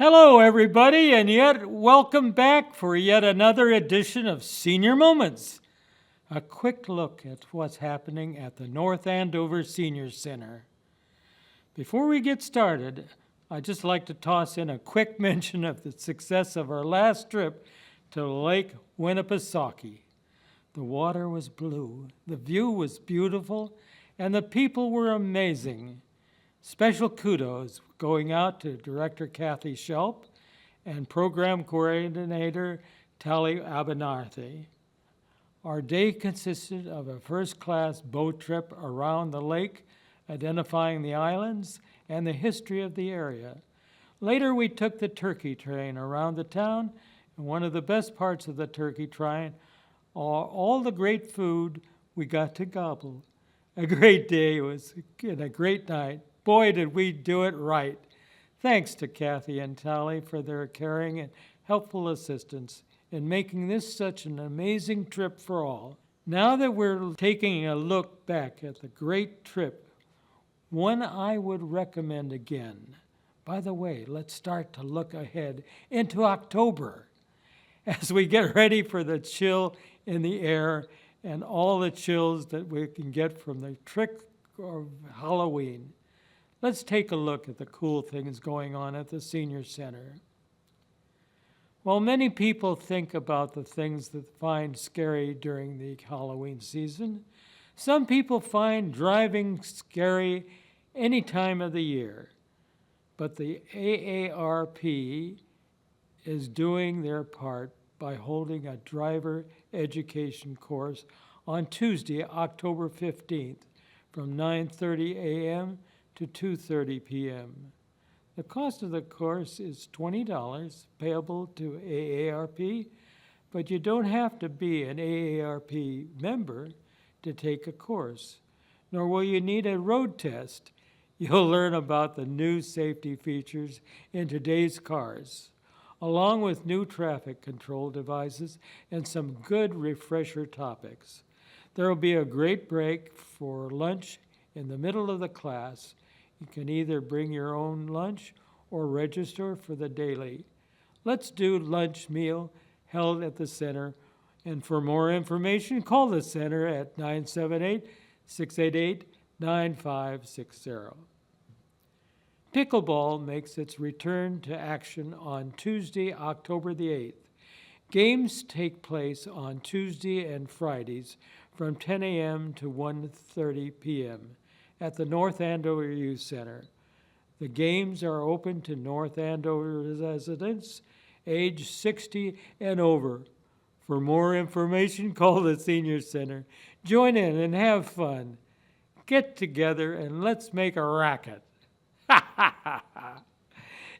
Hello, everybody, and yet welcome back for yet another edition of Senior Moments. A quick look at what's happening at the North Andover Senior Center. Before we get started, I'd just like to toss in a quick mention of the success of our last trip to Lake Winnipesaukee. The water was blue, the view was beautiful, and the people were amazing. Special kudos going out to Director Kathy Shelp and Program Coordinator Tali Abernathy. Our day consisted of a first-class boat trip around the lake, identifying the islands and the history of the area. Later, we took the turkey train around the town, and one of the best parts of the turkey train are all the great food we got to gobble. A great day was and a great night. Boy, did we do it right. Thanks to Kathy and Tali for their caring and helpful assistance in making this such an amazing trip for all. Now that we're taking a look back at the great trip, one I would recommend again. By the way, let's start to look ahead into October as we get ready for the chill in the air and all the chills that we can get from the trick of Halloween. Let's take a look at the cool things going on at the Senior Center. While many people think about the things that find scary during the Halloween season, some people find driving scary any time of the year. But the AARP is doing their part by holding a driver education course on Tuesday, October 15th from 9:30 a.m. to 2:30 p.m. The cost of the course is $20 payable to AARP, but you don't have to be an AARP member to take a course, nor will you need a road test. You'll learn about the new safety features in today's cars, along with new traffic control devices and some good refresher topics. There will be a great break for lunch in the middle of the class. You can either bring your own lunch or register for the daily. Let's do lunch meal held at the center. And for more information, call the center at 978-688-9560. Pickleball makes its return to action on Tuesday, October the 8th. Games take place on Tuesday and Fridays from 10 a.m. to 1:30 p.m. at the North Andover Youth Center. The games are open to North Andover residents age 60 and over. For more information, call the Senior Center. Join in and have fun. Get together and let's make a racket.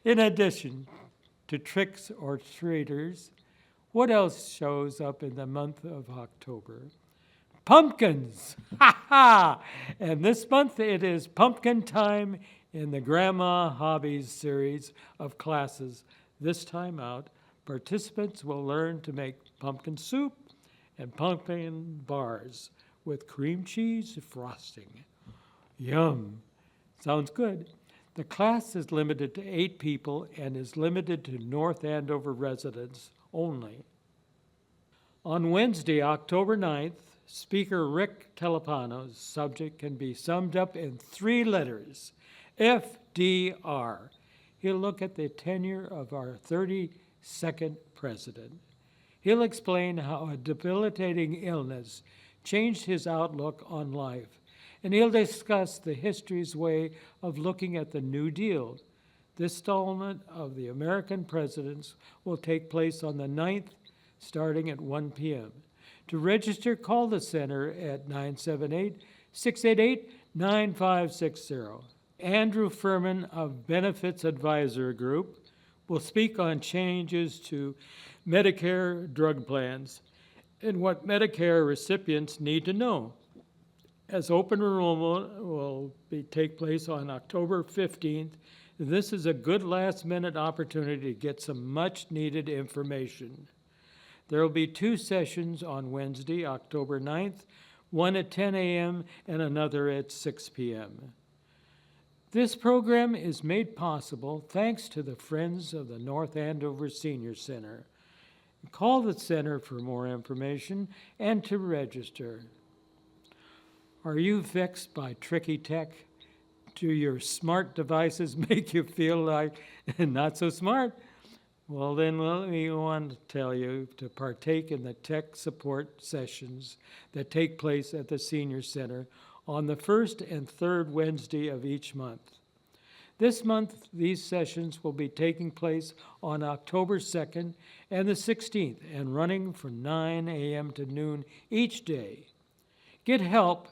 In addition to tricks or treaters, what else shows up in the month of October? Pumpkins! And this month it is pumpkin time in the Grandma Hobbies series of classes. This time out, participants will learn to make pumpkin soup and pumpkin bars with cream cheese frosting. Yum! Sounds good. The class is limited to 8 people and is limited to North Andover residents only. On Wednesday, October 9th, Speaker Rick Telepano's subject can be summed up in 3 letters, FDR. He'll look at the tenure of our 32nd president. He'll explain how a debilitating illness changed his outlook on life, and he'll discuss the history's way of looking at the New Deal. This installment of the American Presidents will take place on the 9th, starting at 1 p.m. To register, call the center at 978-688-9560. Andrew Furman of Benefits Advisor Group will speak on changes to Medicare drug plans and what Medicare recipients need to know. As open enrollment will take place on October 15th, this is a good last-minute opportunity to get some much-needed information. There will be 2 sessions on Wednesday, October 9th, one at 10 a.m. and another at 6 p.m. This program is made possible thanks to the Friends of the North Andover Senior Center. Call the center for more information and to register. Are you vexed by tricky tech? Do your smart devices make you feel like not so smart? Well, then let me want to tell you to partake in the tech support sessions that take place at the Senior Center on the first and third Wednesday of each month. This month, these sessions will be taking place on October 2nd and the 16th and running from 9 a.m. to noon each day. Get help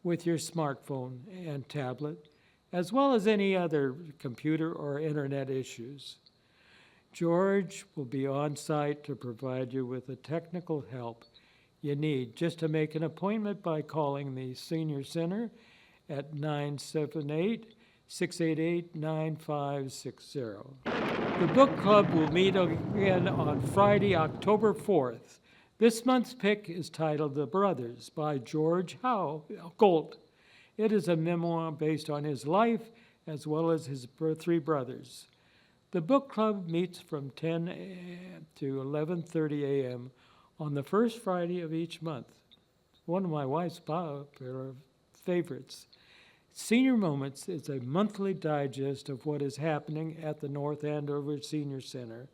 with your smartphone and tablet, as well as any other computer or internet issues. George will be on site to provide you with the technical help you need just to make an appointment by calling the Senior Center at 978-688-9560. The book club will meet again on Friday, October 4th. This month's pick is titled The Brothers by George Golt. It is a memoir based on his life as well as his three brothers. The book club meets from 10 to 11:30 a.m. on the first Friday of each month. One of my wife's popular favorites. Senior Moments is a monthly digest of what is happening at the North Andover Senior Center.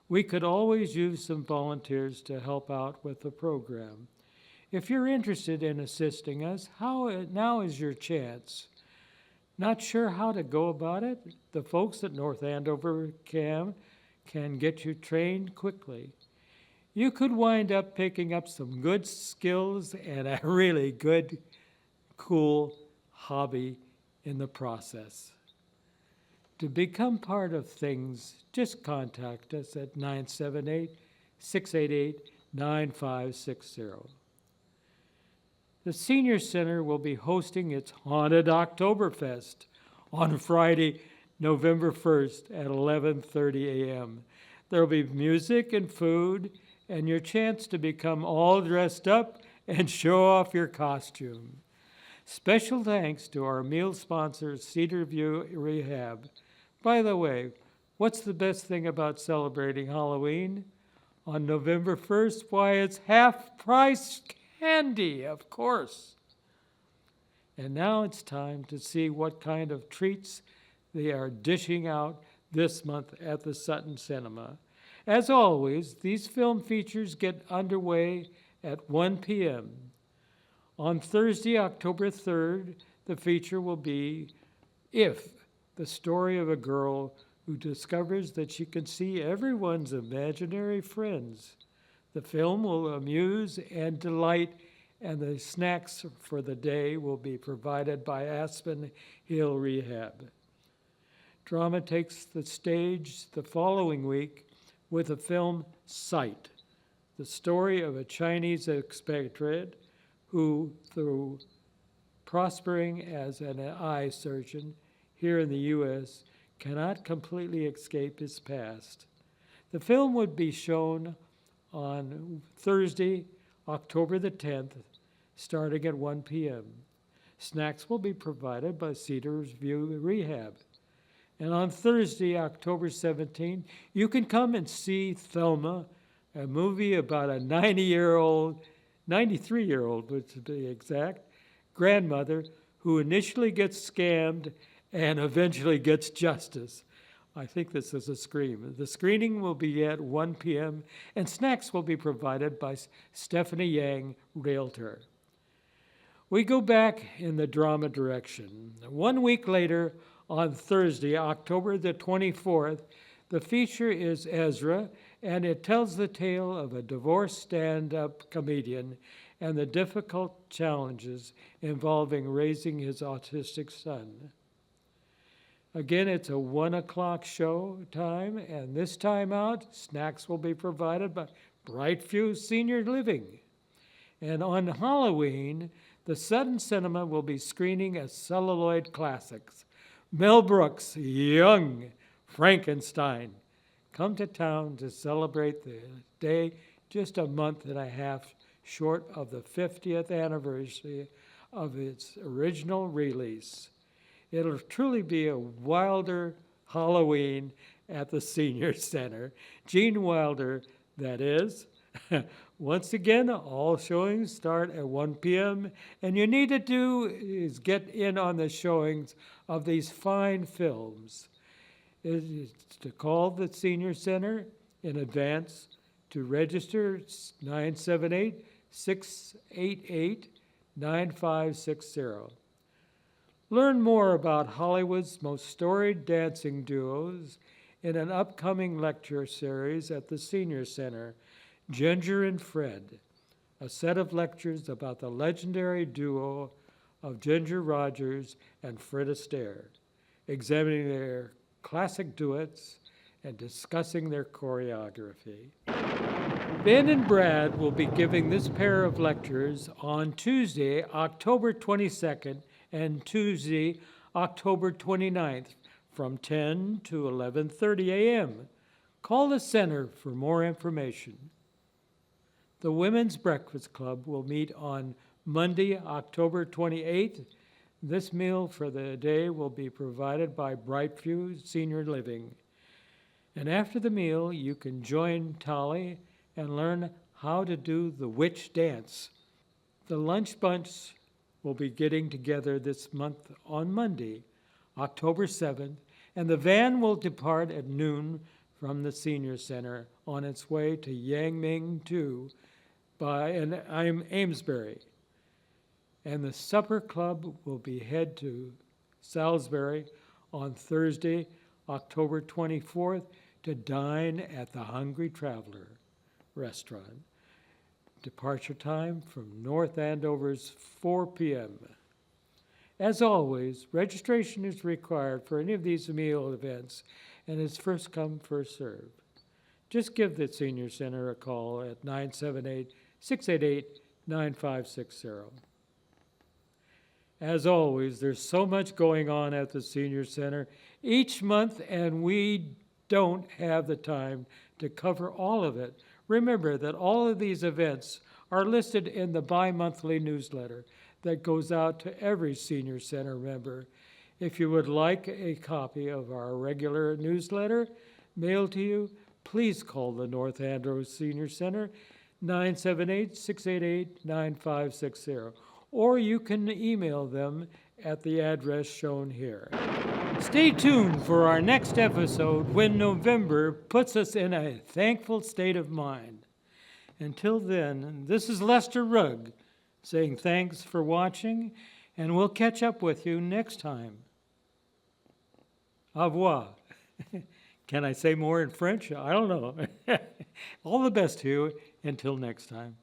We could always use some volunteers to help out with the program. If you're interested in assisting us, now is your chance. Not sure how to go about it? The folks at North Andover can get you trained quickly. You could wind up picking up some good skills and a really good, cool hobby in the process. To become part of things, just contact us at 978-688-9560. The Senior Center will be hosting its Haunted Oktoberfest on Friday, November 1st at 11:30 a.m. There will be music and food and your chance to become all dressed up and show off your costume. Special thanks to our meal sponsor, Cedar View Rehab. By the way, what's the best thing about celebrating Halloween? On November 1st, why, it's half-price candy, of course. And now it's time to see what kind of treats they are dishing out this month at the Sutton Cinema. As always, these film features get underway at 1 p.m. On Thursday, October 3rd, the feature will be If, the story of a girl who discovers that she can see everyone's imaginary friends. The film will amuse and delight, and the snacks for the day will be provided by Aspen Hill Rehab. Drama takes the stage the following week with the film Sight, the story of a Chinese expatriate who, through prospering as an eye surgeon here in the U.S., cannot completely escape his past. The film would be shown on Thursday, October the 10th, starting at 1 p.m. Snacks will be provided by Cedar View Rehab. And on Thursday, October 17th, you can come and see Thelma, a movie about a 93-year-old, to be exact, grandmother who initially gets scammed and eventually gets justice. I think this is a scream. The screening will be at 1 p.m., and snacks will be provided by Stephanie Yang, Realtor. We go back in the drama direction. 1 week later, on Thursday, October the 24th, the feature is Ezra, and it tells the tale of a divorced stand-up comedian and the difficult challenges involving raising his autistic son. Again, it's a 1 o'clock show time, and this time out, snacks will be provided by Brightview Senior Living. And on Halloween, the Sutton Cinema will be screening a celluloid classics, Mel Brooks' Young Frankenstein. Come to town to celebrate the day just a month and a half short of the 50th anniversary of its original release. It'll truly be a Wilder Halloween at the Senior Center. Gene Wilder, that is. Once again, all showings start at 1 p.m. And you need to do is get in on the showings of these fine films. It's to call the Senior Center in advance. To register, 978-688-9560. Learn more about Hollywood's most storied dancing duos in an upcoming lecture series at the Senior Center, Ginger and Fred, a set of lectures about the legendary duo of Ginger Rogers and Fred Astaire, examining their classic duets and discussing their choreography. Ben and Brad will be giving this pair of lectures on Tuesday, October 22nd, and Tuesday, October 29th, from 10 to 11:30 a.m. Call the center for more information. The Women's Breakfast Club will meet on Monday, October 28th. This meal for the day will be provided by Brightview Senior Living. And after the meal, you can join Tolly and learn how to do the witch dance. The lunch bunch will be getting together this month on Monday, October 7th, and the van will depart at noon from the Senior Center on its way to Yangming 2 by Amesbury. And the supper club will be head to Salisbury on Thursday, October 24th, to dine at the Hungry Traveler restaurant. Departure time from North Andover's 4 p.m. As always, registration is required for any of these meal events and is first come, first served. Just give the Senior Center a call at 978-688-9560. As always, there's so much going on at the Senior Center each month, and we don't have the time to cover all of it. Remember that all of these events are listed in the bi-monthly newsletter that goes out to every Senior Center member. If you would like a copy of our regular newsletter mailed to you, please call the North Andover Senior Center, 978-688-9560, or you can email them at the address shown here. Stay tuned for our next episode when November puts us in a thankful state of mind. Until then, this is Lester Rugg saying thanks for watching, and we'll catch up with you next time. Au revoir. Can I say more in French? I don't know. All the best to you until next time.